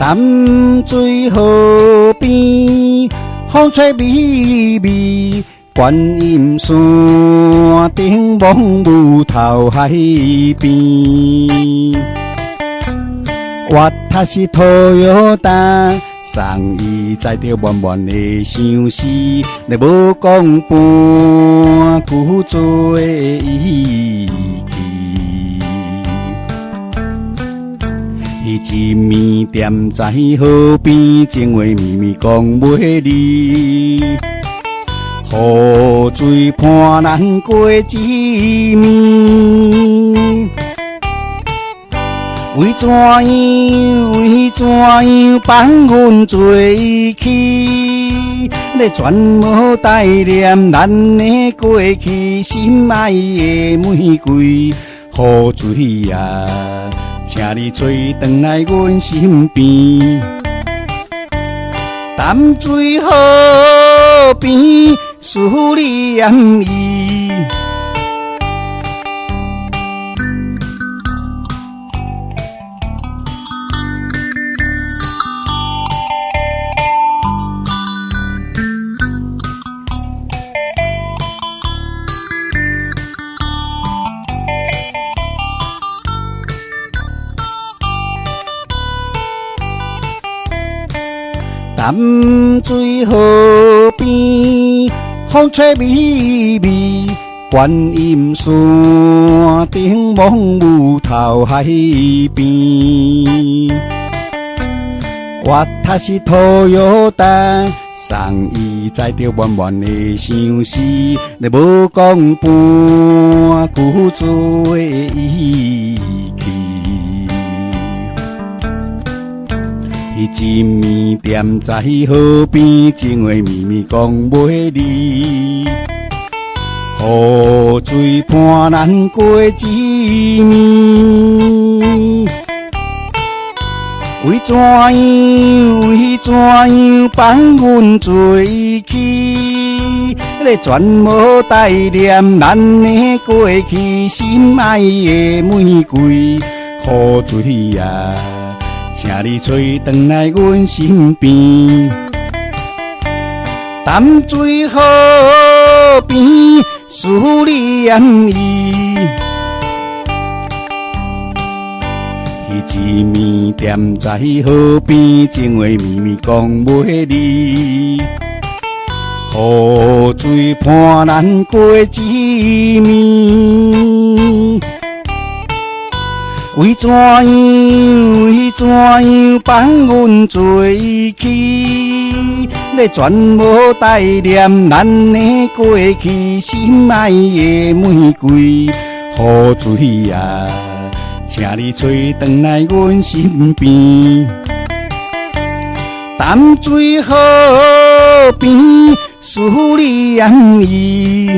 淡水河边，风吹微微，观音山顶望雾头海边。我他是土药担，送伊载着满满的相思，你无讲半句做伊去。迄一暝踮在河边，情话绵绵讲袂离。雨水伴咱过一暝，为怎样放阮醉去？你全无带念咱的过去，心爱的玫瑰，雨水啊，请你吹转来阮身边。淡水河边，思念伊。淡水河边，风吹微微，观音山顶望雾头海边。我他是土药担，送伊载着满满的相思，你无讲半句做伊去。迄一暝踮在河边，情话绵绵讲袂离。雨水伴咱过一暝，为怎样放阮醉去？你全无带念咱的过去，心爱的玫瑰，雨水啊，请你吹转来阮身边。淡水河边，思念伊。迄一暝踮在河边，情话绵绵讲袂离。雨水伴咱过一暝，为怎样放阮醉去？你全无带念咱的过去，心爱的玫瑰，雨水啊，请你吹转来阮身边。淡水河边，思念伊。